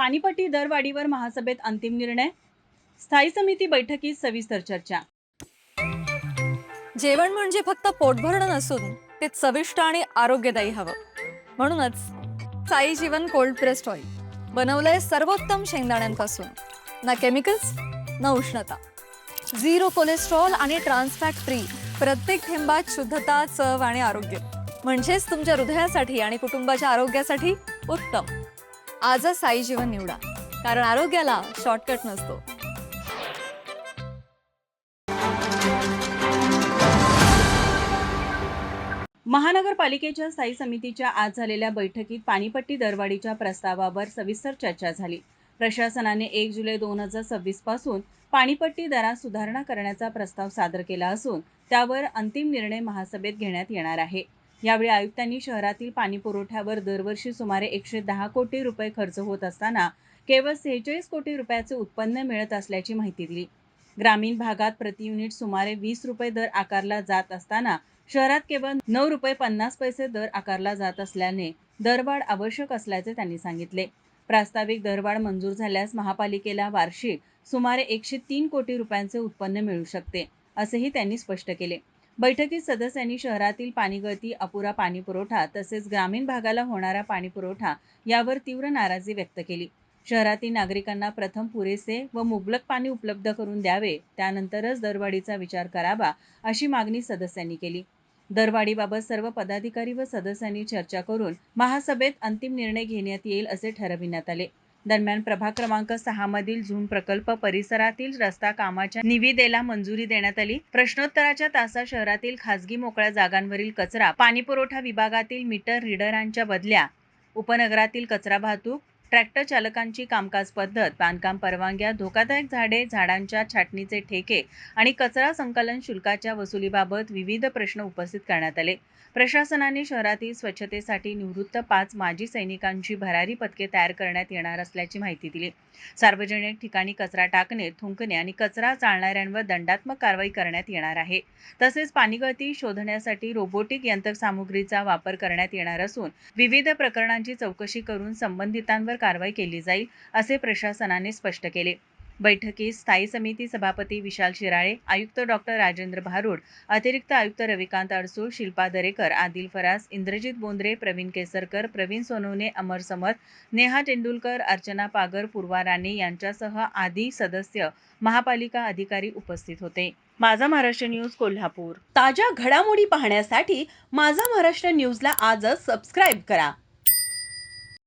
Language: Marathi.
पाणीपट्टी दरवाढीवर महासभेत अंतिम निर्णय, स्थायी समिती बैठकीत सविस्तर चर्चा। जेवण म्हणजे फक्त पोट भरणं नसून ते चविष्ट आणि आरोग्यदायी हवं. म्हणूनच साई जीवन कोल्ड प्रेस्ड ऑइल बनवलंय सर्वोत्तम शेंगदाण्यांपासून. ना केमिकल्स ना उष्णता, झिरो कोलेस्ट्रॉल आणि ट्रान्सफॅट फ्री. प्रत्येक थेंबात शुद्धता, चव आणि आरोग्य. म्हणजेच तुमच्या हृदयासाठी आणि कुटुंबाच्या आरोग्यासाठी उत्तम. आजच साई जीवन निवडा, कारण आरोग्याला शॉर्टकट नसतो. महानगरपालिकेच्या स्थायी समितीच्या आज झालेल्या बैठकीत पाणीपट्टी दरवाढीच्या प्रस्तावावर सविस्तर चर्चा झाली। प्रशासनाने 1 जुलै 2026 पासून पाणीपट्टी दरात सुधारणा करण्याचा प्रस्ताव सादर केला असून त्यावर अंतिम निर्णय महासभेत घेण्यात येणार आहे। यावेळी आयुक्तांनी शहरातील पाणी पुरवठ्यावर दरवर्षी सुमारे 110 कोटी रुपये खर्च होत असताना केवळ 46 कोटी रुपयाचे उत्पन्न मिळत असल्याची माहिती दिली। ग्रामीण भागात प्रति युनिट सुमारे 20 रुपये दर आकारला जात असताना शहरात केवळ 9 रुपये 50 पैसे दर आकारला जात असल्याने दरवाढ आवश्यक असल्याचे त्यांनी सांगितले। प्रास्ताविक दरवाढ मंजूर झाल्यास महापालिकेला वार्षिक सुमारे 103 कोटी रुपयांचे उत्पन्न मिळू शकते, असेही त्यांनी स्पष्ट केले। बैठकीत सदस्यांनी शहरातील पाणीगळती, अपुरा पाणीपुरवठा तसेच ग्रामीण भागाला होणारा पाणीपुरवठा यावर तीव्र नाराजी व्यक्त केली। शहरातील नागरिकांना प्रथम पुरेसे व मुबलक पाणी उपलब्ध करून द्यावे, त्यानंतरच दरवाढीचा विचार करावा, अशी मागणी सदस्यांनी केली। दरवाढीबाबत सर्व पदाधिकारी व सदस्यांनी चर्चा करून महासभेत अंतिम निर्णय घेण्यात येईल असे ठरविण्यात आले। दरम्यान प्रभाग क्रमांक 6 मधील झूम प्रकल्प परिसरातील रस्ता कामाच्या निविदेला मंजुरी देण्यात आली। प्रश्नोत्तराच्या तासात शहरातील खासगी मोकळ्या जागांवरील कचरा, पाणीपुरवठा विभागातील मीटर रीडरांच्या बदल्या, उपनगरातील कचरा वाहतूक, ट्रॅक्टर चालकांची कामकाज पद्धत, बांधकाम परवानग्या, धोकादायक झाडे, झाडांच्या छाटणीचे ठेके आणि कचरा संकलन शुल्काच्या वसुलीबाबत विविध प्रश्न उपस्थित करण्यात आले। प्रशासनाने शहरातील स्वच्छतेसाठी निवृत्त 5 माजी सैनिकांची भरारी पथके तयार करण्यात येणार असल्याची माहिती दिली। सार्वजनिक ठिकाणी कचरा टाकणे, थुंकणे आणि कचरा जाळणाऱ्यांवर दंडात्मक कारवाई करण्यात येणार आहे। तसेच पाणीगळती शोधण्यासाठी रोबोटिक यंत्रसामुग्रीचा वापर करण्यात येणार असून विविध प्रकरणांची चौकशी करून संबंधितांवर कारवाई केली जाईल, असे प्रशासनाने स्पष्ट केले। बैठकीत स्थायी समिती सभापती विशाल शिराळे, आयुक्त डॉक्टर राजेंद्र भारुड, अतिरिक्त आयुक्त रविकांत अडसूळ, शिल्पा दरेकर, आदिल फरास, इंद्रजित बोंद्रे, प्रवीण केसरकर, प्रवीण सोनवणे, अमर समत, नेहा तेंडुलकर, अर्चना पागर, पूर्वा राणे यांच्यासह आदी सदस्य, महापालिका अधिकारी उपस्थित होते। माझा महाराष्ट्र न्यूज कोल्हापूर। ताज्या घडामोडी पाहण्यासाठी माझा महाराष्ट्र न्यूजला आजच सबस्क्राईब करा।